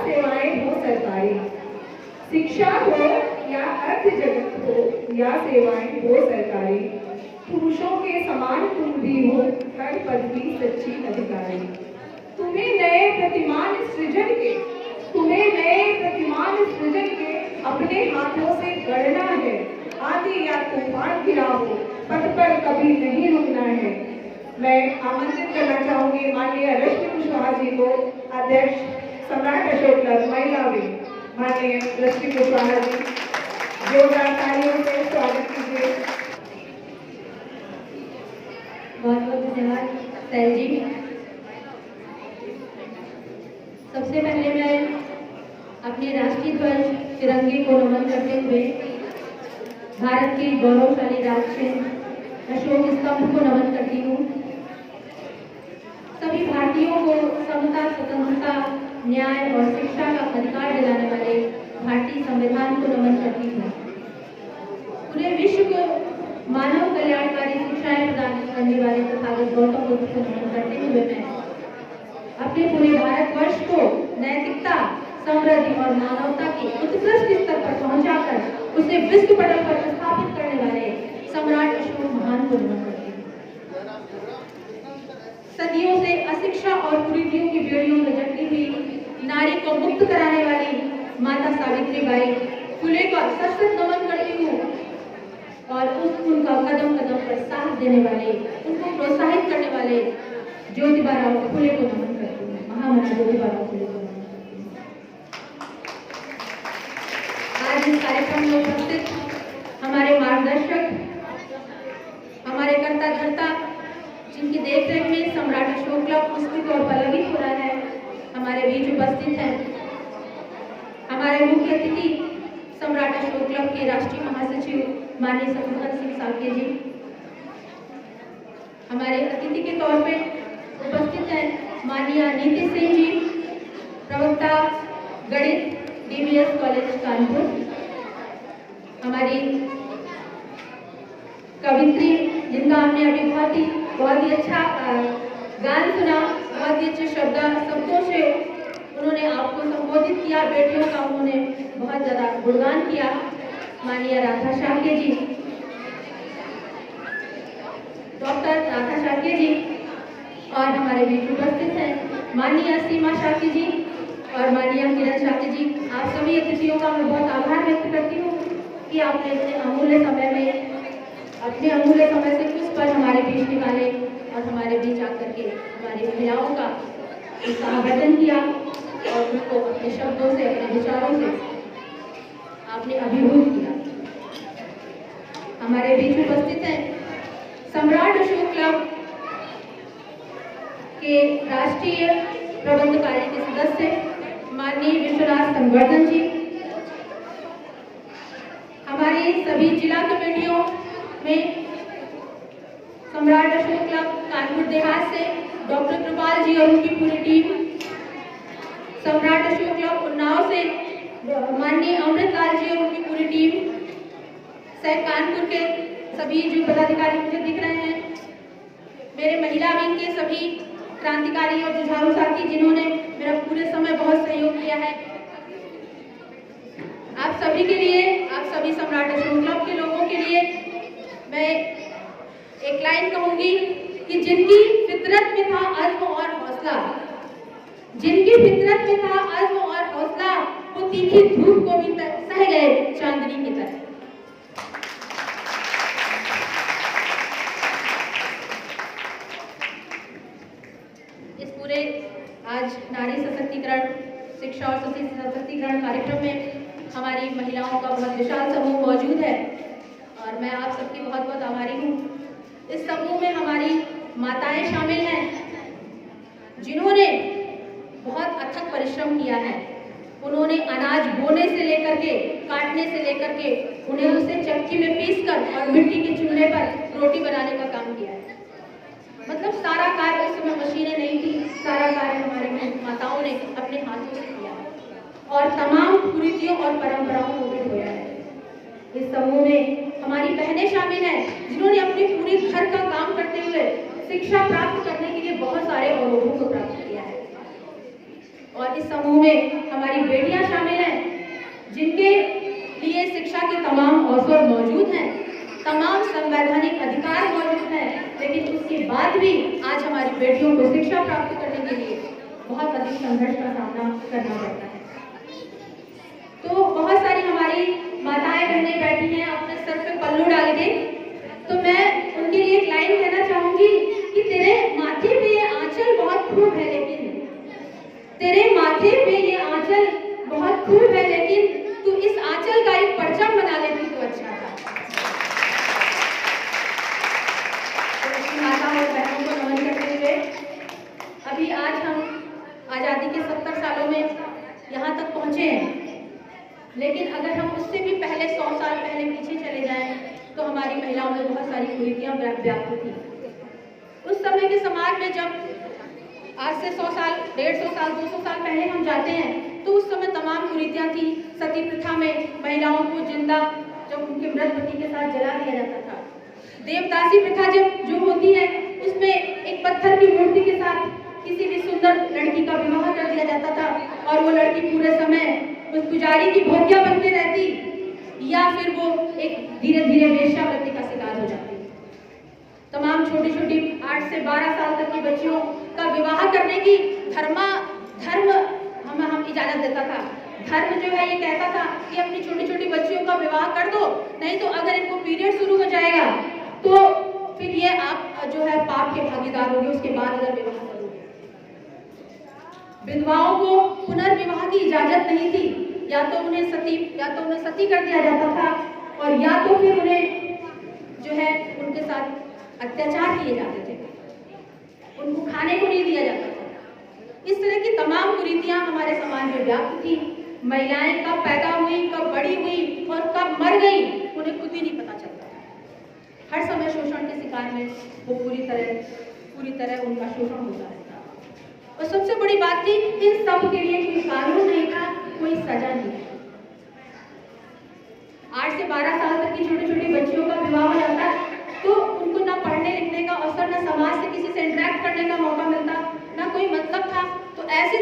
सेवाएं हो सरकारी, शिक्षा हो या अर्थ जगत हो या सेवाएं हो सरकारी, पुरुषों के समान तुम भी हो हर पद की सच्ची अधिकारी। तुम्हें नए प्रतिमान सृजन के, तुम्हें नए प्रतिमान सृजन के अपने हाथों से गढ़ना है। आंधी या तूफान गिरा हो, पथ पर कभी नहीं रुकना है। मैं आमंत्रित करना चाहूंगी माननीय रश्मि कुशवाहा जी को, अध्यक्ष सम्राट अशोक क्लब महिला विंग, माननीय रश्मि कुशवाहा जी, जोरदार तालियों से स्वागत कीजिए। बहुत बहुत धन्यवाद सैल जी। सबसे पहले मैं अपने राष्ट्रीय ध्वज तिरंगे को नमन करते हुए भारत के गौरवशाली राजचिन्ह अशोक स्तंभ को नमन करती हूँ। सभी भारतीयों को समता, स्वतंत्रता, न्याय और शिक्षा का अधिकार दिलाने वाले भारतीय संविधान को नमन करती हूँ। पूरे विश्व को मानव कल्याणकारी शिक्षाएं प्रदान करने वाले तथागत गौतम बुद्ध को नमन करते हुए मैं अपने पूरे भारतवर्ष को नैतिकता, समृद्धि और मानवता के उत्कृष्ट स्तर पर पहुंचाकर उसे विश्व पटल पर स्थापित करने वाले सम्राट अशोक महान को नमन करती हूँ। सदियों से अशिक्षा और कुरीतियों की बेड़ियों में जकड़ी हुई नारी को मुक्त कराने वाली माता सावित्रीबाई फुले को सशक्त नमन करती हूँ और उनका कदम कदम पर साथ देने वाले, उनको प्रोत्साहित करने वाले ज्योतिबाराव फुले को नमन करती हूँ। महामना ज्योतिबाराव फुले को नमन करती हूँ। आज इस कार्यक्रम में उपस्थित हमारे मार्गदर्शक, हमारे कर्ता धर्ता, जिनकी देखरेख में सम्राट अशोक क्लब पुष्पित और पल्लवित हो रहा है, हमारे बीच उपस्थित हैं हमारे मुख्य अतिथि सम्राट अशोक क्लब के राष्ट्रीय महासचिव माननीय शत्रुघ्न सिंह साल्के जी। हमारे अतिथि के तौर पे उपस्थित हैं माननीय नीतीश सिंह जी, प्रवक्ता गणित डीवीएस कॉलेज कानपुर। हमारी कवित्री, जिनका हमने अभी बहुत ही अच्छा गान सुना, बहुत ही अच्छे शब्दों से उन्होंने आपको संबोधित किया, बेटियों का उन्होंने बहुत ज़्यादा गुणगान किया, माननीय राधा शाक्य जी, डॉक्टर राधा शाक्य जी। और हमारे बीच उपस्थित हैं माननीय सीमा शाक्य जी और माननीय किरण शाक्य जी। आप सभी अतिथियों का मैं बहुत आभार व्यक्त करती हूँ कि आपने अपने अमूल्य समय से कुछ पल हमारे बीच निकाले और हमारे बीच आकर के हमारी महिलाओं का स्वागत किया और उनको अपने शब्दों से, अपने विचारों से आपने अभिभूत किया। हमारे बीच उपस्थित हैं सम्राट अशोक क्लब के राष्ट्रीय प्रबंध कार्य के सदस्य माननीय विश्वनाथ संवर्धन जी। हमारी सभी जिला कमेटियों में सम्राट अशोक क्लब कानपुर देहात से डॉक्टर कृपाल जी और उनकी पूरी टीम, सम्राट अशोक क्लब उन्नाव से माननीय अमृतलाल जी और उनकी पूरी टीम, कानपुर के सभी जो पदाधिकारी मुझे दिख रहे हैं, मेरे महिला विंग के सभी क्रांतिकारी और जुझारू साथी जिन्होंने मेरा पूरे समय बहुत सहयोग किया है, आप सभी के लिए, आप सभी सम्राट अशोक क्लब के लोगों के लिए मैं एक लाइन कहूंगी कि जिनकी फितरत में था अज़्म और हौसला, जिनकी फितरत में था अज़्म और हौसला, वो तीखी धूप को भी सह गए चांदनी की तरह। इस पूरे आज नारी सशक्तिकरण, शिक्षा और सशक्तिकरण कार्यक्रम में हमारी महिलाओं का बहुत विशाल समूह मौजूद है और मैं आप सबकी बहुत बहुत आभारी हूँ। इस समूह में हमारी माताएं शामिल हैं जिन्होंने बहुत अथक परिश्रम किया है। उन्होंने अनाज बोने से लेकर के, काटने से लेकर के, उन्हें उसे चक्की में पीसकर और मिट्टी के चूल्हे पर रोटी बनाने का काम किया है। मतलब सारा कार्य, उस समय मशीनें नहीं थी, सारा कार्य हमारे माताओं ने अपने हाथों से किया और तमाम कुरीतियों और परंपराओं को भी धोया है। इस समूह में हमारी बहनें शामिल हैं जिन्होंने अपने पूरे घर का काम करते हुए शिक्षा प्राप्त करने के लिए बहुत सारे अवरोधों को प्राप्त किया है। और इस समूह में हमारी बेटियां शामिल हैं, जिनके लिए शिक्षा के तमाम अवसर मौजूद हैं, तमाम संवैधानिक अधिकार मौजूद हैं, लेकिन उसके बाद भी आज हमारी बेटियों को शिक्षा प्राप्त करने के लिए बहुत अधिक संघर्ष का सामना करना पड़ता है। तो बहुत सारी हमारी माताएं बहनें बैठी हैं अपने सर पे पल्लू डाल के, तो मैं उनके लिए एक लाइन कहना चाहूंगी कि तेरे माथे पे ये आंचल बहुत खूब है, लेकिन तेरे माथे पे ये आंचल बहुत खूब है, लेकिन तू इस आंचल का एक परचम बना लेती तो अच्छा था। तो माता और बहनों को नमन करते हुए अभी आज हम आज़ादी के 70 सालों में यहाँ तक पहुँचे हैं, लेकिन अगर हम उससे भी पहले 100 साल पहले पीछे चले जाएं तो हमारी महिलाओं में बहुत सारी कुरीतियाँ व्याप्त थी। उस समय के समाज में जब आज से 100 साल, 150 साल, 200 साल पहले हम जाते हैं तो उस समय तमाम कुरीतियाँ थी। सती प्रथा में महिलाओं को जिंदा जब उनके मृत पति के साथ जला दिया जाता था। देवदासी प्रथा जब जो होती है उसमें एक पत्थर की मूर्ति के साथ किसी भी सुंदर लड़की का विवाह कर दिया जाता था और वो लड़की पूरे समय उस पुजारी की भोग्या बन के रहती, या फिर वो एक धीरे धीरे वेश्यावृत्ति का शिकार हो जाती। तमाम छोटी छोटी 8 से 12 साल तक की बच्चियों का विवाह करने की धर्म हम इजाजत देता था। धर्म जो है ये कहता था कि अपनी छोटी छोटी बच्चियों का विवाह कर दो, नहीं तो अगर इनको पीरियड शुरू हो जाएगा तो फिर ये आप जो है पाप के भागीदार होंगे, उसके बाद अगर विवाह करोगे। विधवाओं को पुनर्विवाह की इजाजत नहीं थी, या तो उन्हें सती कर दिया जाता था और या तो फिर उन्हें जो है उनके साथ अत्याचार किए जाते थे, उनको खाने को नहीं दिया जाता था। इस तरह की तमाम कुरीतियां हमारे समाज में व्याप्त थी। महिलाएं कब पैदा हुई, कब बड़ी हुई और कब मर गई उन्हें खुद ही नहीं पता चलता। हर समय शोषण के शिकार में वो पूरी तरह उनका शोषण होता रहता। और सबसे बड़ी बात थी, इन सब के लिए कोई कानून नहीं था, कोई सजा नहीं है। 8 से 12 साल तक की छोटी छोटी बच्चियों का विवाह हो जाता तो उनको ना पढ़ने लिखने का अवसर, ना समाज से किसी से इंटरेक्ट करने का मौका मिलता, ना कोई मतलब था। तो ऐसे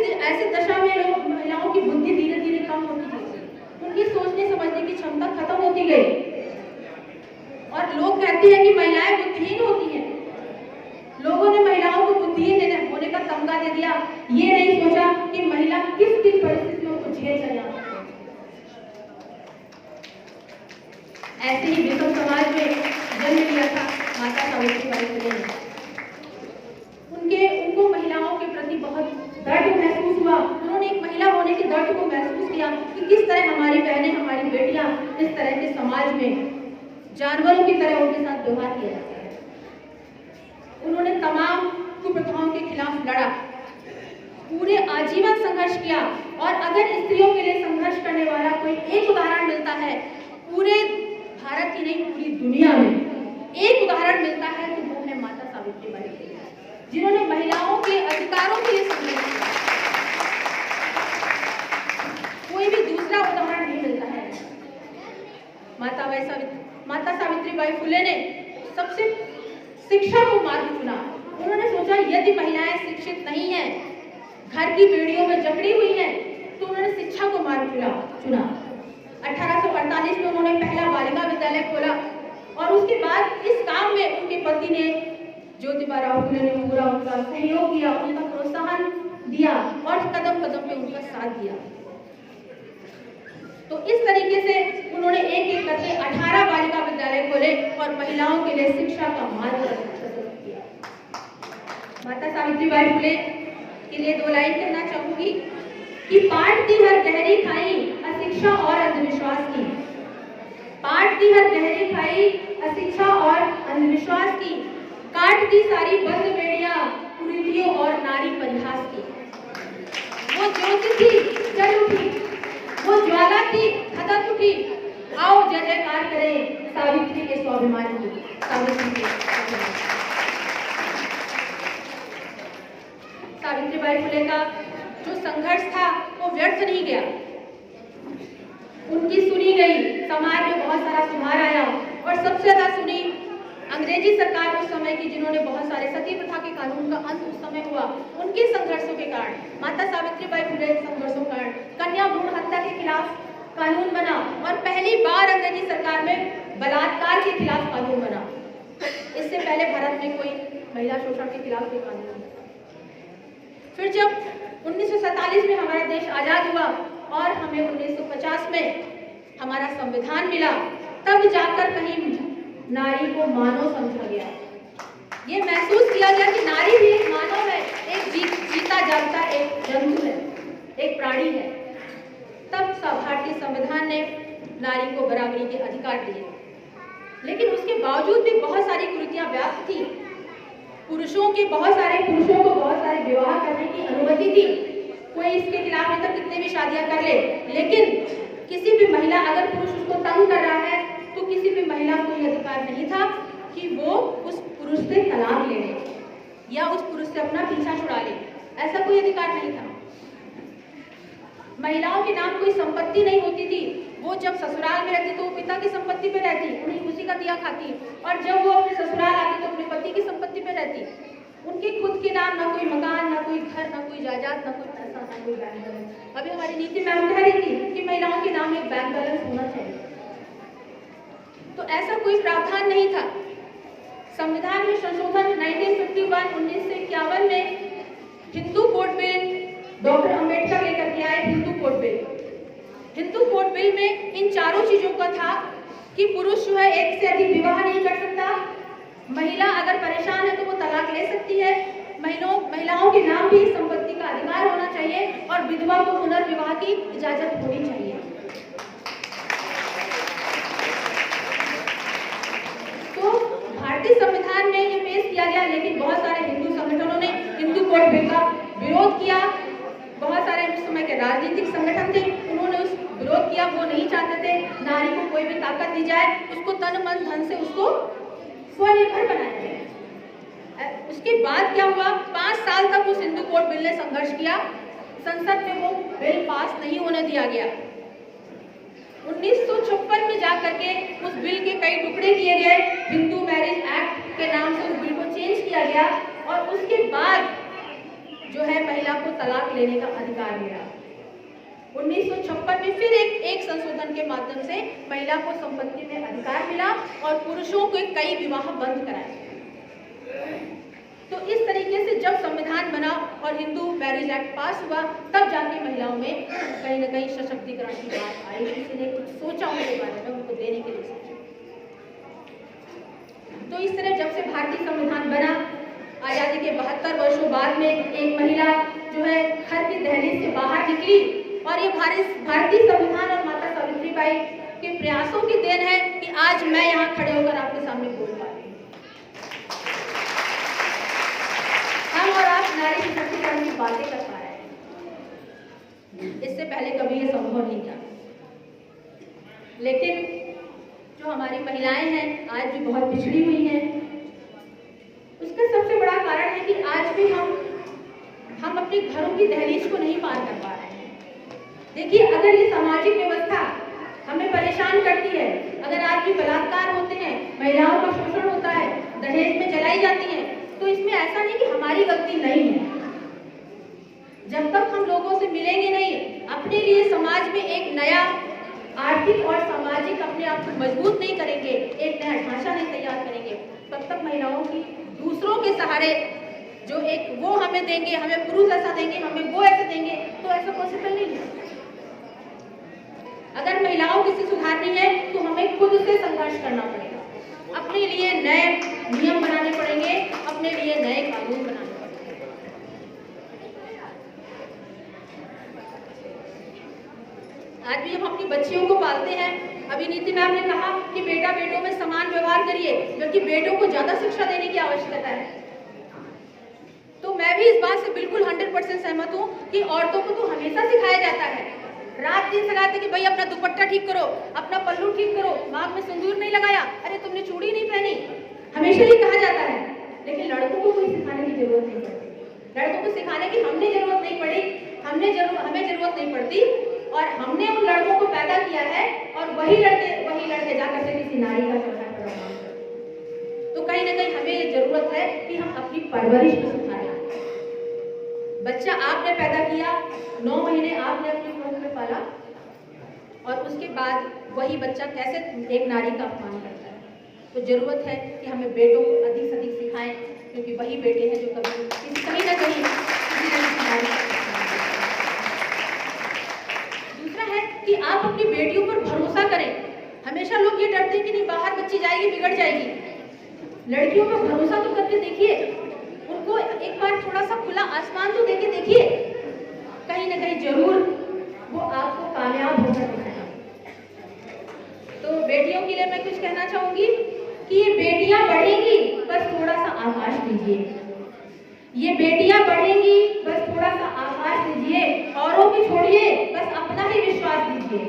दशा में लोग महिलाओं की बुद्धि धीरे धीरे कम होती गई, उनकी सोचने समझने की क्षमता खत्म होती गई और लोग कहते हैं कि महिलाएं बुद्धिहीन होती हैं। लोगों ने महिलाओं को बुद्धिहीन होने का तमगा दे दिया, ये नहीं सोचा कि महिला किस किस परिस्थितियों को झेल कर यहाँ तक पहुंची। ऐसे ही विषम समाज में जन्म लिया था माता सावित्रीबाई फुले ने। उनको महिलाओं के प्रति बहुत दर्द महसूस हुआ। उन्होंने एक महिला होने के दर्द को महसूस किया कि किस तरह हमारी बहनें, हमारी बेटियां इस तरह के समाज में जानवरों की तरह उनके साथ व्यवहार किया जाता है। उन्होंने तमाम कुप्रथाओं के खिलाफ लड़ा, पूरे आजीवन संघर्ष किया। और अगर स्त्रियों के लिए संघर्ष करने वाला कोई एक उदाहरण मिलता है पूरे भारत की नहीं पूरी दुनिया में, एक उदाहरण मिलता है तो वो है माता सावित्रीबाई फुले, जिन्होंने महिलाओं के अधिकारों के लिए संघर्ष किया। कोई भी दूसरा उदाहरण नहीं मिलता है। माता सावित्रीबाई फुले ने सबसे शिक्षा को मार्ग चुना। उन्होंने सोचा यदि महिलाएं शिक्षित नहीं हैं, घर की बेड़ियों में जकड़ी हुई हैं, तो उन्होंने शिक्षा को मार्ग चुना। 1848 में उन्होंने पहला बालिका विद्यालय खोला और उसके बाद इस काम में उनके पति ने, ज्योतिबा फुले ने पूरा उनका सहयोग किया, उनका प्रोत्साहन दिया और कदम कदम पे उनका साथ दिया। तो इस तरीके से उन्होंने एक एक करके 18 बालिका विद्यालय खोले और महिलाओं के लिए शिक्षा का मार्ग प्रशस्त किया। माता सावित्रीबाई फुले के लिए 2 लाइन कहना चाहूंगी कि पाट दी हर गहरी खाई अशिक्षा और अंधविश्वास की, पाट दी हर गहरी खाई अशिक्षा और अंधविश्वास की, काट दी सारी बंद बेड़ियां कुरीतियों और नारी परिहास की। वो ज्योति थी जल उठी, वो ज्वाला थी खदक उठी, आओ जय जयकार करें सावित्री के स्वाभिमान की। सावित्रीबाई फुले का जो संघर्ष था वो व्यर्थ नहीं गया, उनकी सुनी गई, समाज में बहुत सारा सुधार आया और सबसे ज्यादा सुनी अंग्रेजी सरकार उस समय की, जिन्होंने बहुत सारे सती प्रथा के कानून का अंत उस समय हुआ, उनके संघर्षों के कारण, माता सावित्रीबाई फुले के संघर्षों के कारण कन्या भ्रूण हत्या के खिलाफ कानून बना और पहली बार अंग्रेजी सरकार में बलात्कार के खिलाफ कानून बना। इससे पहले भारत में कोई महिला शोषण के खिलाफ कोई कानून नहीं। फिर जब 1947 में हमारा देश आजाद हुआ और हमें 1950 में हमारा संविधान मिला, तब जाकर कहीं नारी को मानव समझा गया। ये महसूस किया गया कि नारी भी एक मानव है, एक जीता जागता एक जंतु है, एक प्राणी है। तब भारतीय संविधान ने नारी को बराबरी के अधिकार दिए, लेकिन उसके बावजूद भी बहुत सारी कुरीतियां व्याप्त थी। पुरुषों को बहुत सारे विवाह करने की अनुमति थी। कोई इसके खिलाफ नहीं था, कितने भी शादियां कर ले, लेकिन किसी भी महिला, अगर पुरुष उसको तंग कर रहा है तो किसी भी महिला को यह अधिकार नहीं था कि वो उस पुरुष से तलाक ले ले या उस पुरुष से अपना पीछा छुड़ा ले। ऐसा कोई अधिकार नहीं था। महिलाओं के नाम कोई संपत्ति नहीं होती थी। वो जब ससुराल में रहती तो वो पिता की संपत्ति पे रहती, उन्हीं उसी का दिया खाती, और जब वो अपने ससुराल आती तो अपने पति की संपत्ति पे रहती। उनके खुद के नाम ना कोई मकान, ना कोई घर, ना कोई जायदाद, ना कोई पैसा, ना कोई बैंक बैलेंस। अभी हमारी नीति मैम कह रही थी कि महिलाओं के नाम एक बैंक बैलेंस होना चाहिए, तो ऐसा कोई प्रावधान नहीं था। संविधान में संशोधन 1951 में Hindu code bill doctor Ambedkar लेकर के आए। हिंदू कोड बिल में इन चारों चीजों का था कि पुरुष जो है एक से अधिक विवाह नहीं कर सकता, महिला अगर परेशान है तो वो तलाक ले सकती है, महिलाओं के नाम भी संपत्ति का अधिकार होना चाहिए और विधवा को पुनर्विवाह की इजाजत होनी चाहिए। तो भारतीय संविधान में ये पेश किया गया, लेकिन बहुत सारे हिंदू संगठनों ने हिंदू कोड बिल का विरोध किया। बहुत सारे उस समय के राजनीतिक संगठन थे, उन्होंने उस विरोध किया। वो नहीं चाहते थे नारी को कोई भी ताकत दी जाए, उसको तन मन धन से उसको स्वनिर्भर बनाया जाए। उसके बाद क्या हुआ, 5 साल तक उस हिंदू कोड बिल ने संघर्ष किया, संसद में वो बिल पास नहीं होने दिया गया। 1956 में जाकर के उस बिल के कई टुकड़े किए गए, हिंदू मैरिज एक्ट के नाम से उस बिल को चेंज किया गया और उसके बाद जो है महिला को तलाक लेने का अधिकार मिला। 1956 में फिर एक संशोधन के माध्यम से महिला को संपत्ति में अधिकार मिला और पुरुषों को कई विवाह बंद कराए। तो इस तरीके से जब संविधान बना और हिंदू मैरिज एक्ट पास हुआ, तब जाके महिलाओं में कहीं न कहीं सशक्तिकरण की बात आई। किसी ने कुछ सोचा उनके बारे में, उनको देने के लिए सोचा। तो इस तरह जब से भारतीय संविधान बना, आजादी के 72 वर्षों बाद में एक महिला जो है घर की दहलीज से बाहर निकली और ये भारतीय संविधान और माता सावित्रीबाई के प्रयासों की देन है कि आज मैं यहाँ खड़े होकर आपके सामने बोल पा रही हूँ। हम और आप नारी सशक्तिकरण की बातें कर पा रहे हैं, इससे पहले कभी ये संभव नहीं था। लेकिन जो हमारी महिलाएं हैं आज भी बहुत पिछड़ी हुई हैं। उसका सबसे बड़ा कारण है कि आज भी हम अपने घरों की दहलीज को नहीं पार कर पा रहे हैं। देखिए, अगर ये सामाजिक व्यवस्था हमें परेशान करती है, अगर आज भी बलात्कार होते हैं, महिलाओं का शोषण होता है, दहेज में जलाई जाती हैं, तो इसमें ऐसा नहीं कि हमारी गलती नहीं है। जब तक हम लोगों से मिलेंगे नहीं, अपने लिए समाज में एक नया आर्थिक और सामाजिक अपने आप को मजबूत नहीं करेंगे, एक नया ढांचा नहीं तैयार करेंगे, तब तक महिलाओं की दूसरों के सहारे जो एक वो हमें देंगे, हमें पुरुष ऐसा देंगे, हमें वो ऐसे देंगे, तो ऐसा पॉसिबल नहीं है। अगर महिलाओं की स्थिति सुधारनी है तो हमें खुद से संघर्ष करना पड़ेगा, अपने लिए नए नियम बनाने पड़ेंगे, अपने लिए नए कानून बनाने पड़ेंगे। आज भी हम अपनी बच्चियों को पालते हैं। अभी नीति मैम ने कहा कि बेटा बेटों में समान व्यवहार करिए, जबकि बेटों को ज्यादा शिक्षा देने की आवश्यकता है। तो मैं भी इस बात से बिल्कुल 100% सहमत हूँ कि औरतों को तो हमेशा सिखाया जाता है, रात दिन सिखाते कि भाई अपना दुपट्टा ठीक करो, अपना पल्लू ठीक करो, नाक में सिंदूर नहीं लगाया, अरे तुमने चूड़ी नहीं पहनी, हमेशा ही कहा जाता है। लेकिन लड़कों को कोई सिखाने की जरूरत नहीं पड़ती। लड़कों को सिखाने की हमें जरूरत नहीं पड़ी, हमें जरूरत नहीं पड़ती, और हमने उन लड़कों को पैदा किया है और वही लड़के जाकर के किसी नारी का चौथा काम करते। तो में ये जरूरत है कि हम अपनी परवरिश में सुधार लाएं। बच्चा आपने पैदा किया, 9 महीने आपने अपनी कोख में पाला, और उसके बाद वही बच्चा कैसे एक नारी का अपमान करता है। तो जरूरत है कि हमें बेटों को अधिक से अधिक सिखाएं, क्योंकि वही बेटे हैं जो कभी कहीं ना कहीं किसी न किसी नारी का अपमान करते हैं। दूसरा है कि आप अपनी बेटियों पर भरोसा करें। हमेशा लोग ये डरते हैं कि नहीं बाहर बच्ची जाएगी बिगड़ जाएगी। लड़कियों पर भरोसा तो करके देखिए, उनको एक बार थोड़ा सा खुला आसमान तो देके देखिए, कहीं ना कहीं जरूर वो आपको कामयाब होकर दिखाएगा। तो बेटियों के लिए मैं कुछ कहना चाहूंगी कि ये बेटियां बढ़ेंगी, बस थोड़ा सा आकाश दीजिए। ये बेटियां बढ़ेंगी, बस थोड़ा सा आकाश दीजिए, औरों की छोड़िए, बस अपना ही विश्वास दीजिए।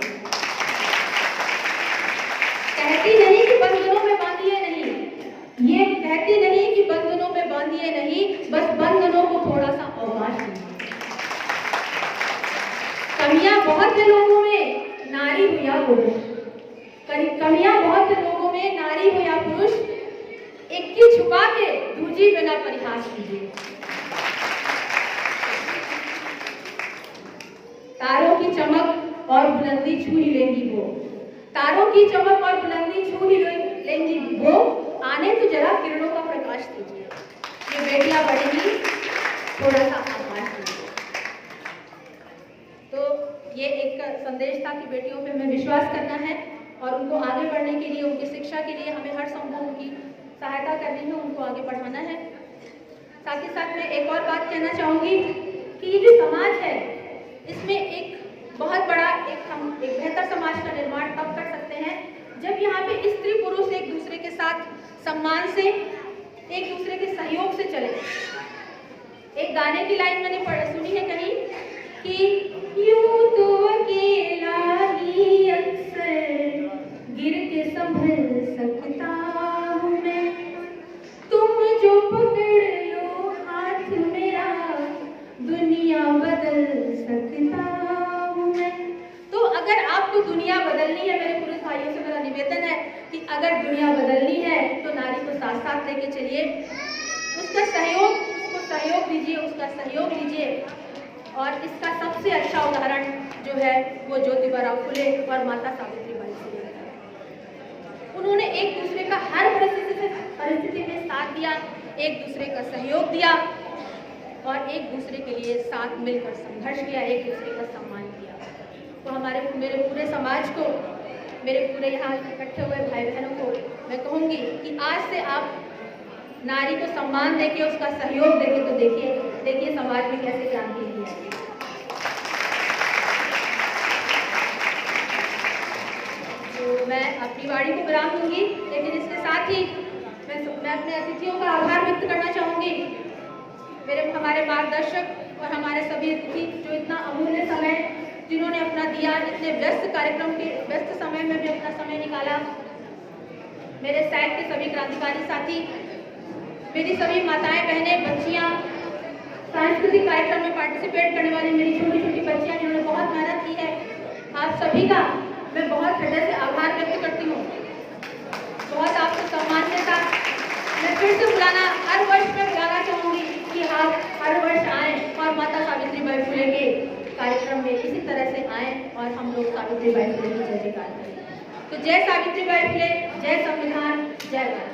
कहती नहीं कि बंधनों में बांधिए नहीं, ये कहती नहीं कि बंधनों में बांधिए नहीं, बस बंधनों को थोड़ा सा अवकाश दीजिए। कमियां बहुत से लोगों में, नारी हो या पुरुष, कमियां बहुत से लोगों में, नारी हो या पुरुष, एक की छुपा के दूजी बिना परिहास कीजिए। तारों की चमक और बुलंदी छू ही लेंगी वो, तारों की चमक और बुलंदी छू ही लेंगी वो, आने तो जरा किरणों का प्रकाश दीजिए। ये बेटियां बढ़ेंगी, थोड़ा सा आकाश दीजिए। तो ये एक संदेश था कि बेटियों पे हमें विश्वास करना है और उनको आगे बढ़ने के लिए, उनकी शिक्षा के लिए हमें हर संभव उनकी सहायता करनी है, उनको आगे बढ़ाना है। साथ ही साथ मैं एक और बात कहना चाहूँगी कि ये जो समाज है, इसमें एक बहुत बड़ा हम एक बेहतर समाज का निर्माण तब कर सकते हैं जब यहाँ पे स्त्री पुरुष एक दूसरे के साथ सम्मान से, एक दूसरे के सहयोग से चले। एक गाने की लाइन मैंने सुनी है कहीं कि यूं तो अकेला ही अक्सर गिर के संभल सकता हूँ मैं, तुम जो पकड़ लो हाथ मेरा दुनिया बदल सकता हूँ मैं। तो अगर आपको दुनिया बदलनी है, मेरे पुरुष भाइयों से मेरा निवेदन है कि अगर दुनिया बदलनी है तो नारी को साथ साथ लेके चलिए, उसको सहयोग दीजिए, उसका सहयोग लीजिए। और इसका सबसे अच्छा उदाहरण जो है वो ज्योतिबा फुले और माता सावित्रीबाई फुले है। उन्होंने एक दूसरे का हर परिस्थिति में साथ दिया, एक दूसरे का सहयोग दिया और एक दूसरे के लिए साथ मिलकर संघर्ष किया, एक दूसरे का सम्मान किया। तो मेरे पूरे समाज को, मेरे पूरे यहाँ इकट्ठे हुए भाई बहनों को मैं कहूँगी कि आज से आप नारी को सम्मान देके, उसका सहयोग देके तो देखिए समाज में कैसे क्रांति हुई है। तो मैं अपनी वाणी को विराम दूंगी, लेकिन इसके साथ ही मैं अपने अतिथियों का आभार व्यक्त करना चाहूँगी। हमारे मार्गदर्शक और हमारे सभी अतिथि जो इतना अमूल्य समय जिन्होंने अपना दिया, इतने व्यस्त कार्यक्रम के व्यस्त समय में भी अपना समय निकाला। मेरे साइड के सभी क्रांतिकारी साथी, मेरी सभी माताएं, बहनें, बच्चियां, सांस्कृतिक कार्यक्रम में पार्टिसिपेट करने वाली मेरी छोटी छोटी बच्चियां जिन्होंने बहुत मेहनत की है, आप सभी का मैं बहुत हृदय से आभार व्यक्त करती हूँ। बहुत आपको सम्मान के साथ मैं फिर से हर वर्ष में बुलाना चाहूँगी कि आप हर वर्ष आएँ और माता सावित्रीबाई फुले के कार्यक्रम में इसी तरह से आएँ और हम लोग सावित्रीबाई फुले की जय जयकार करें। तो जय सावित्रीबाई फुले, जय संविधान, जय भारत।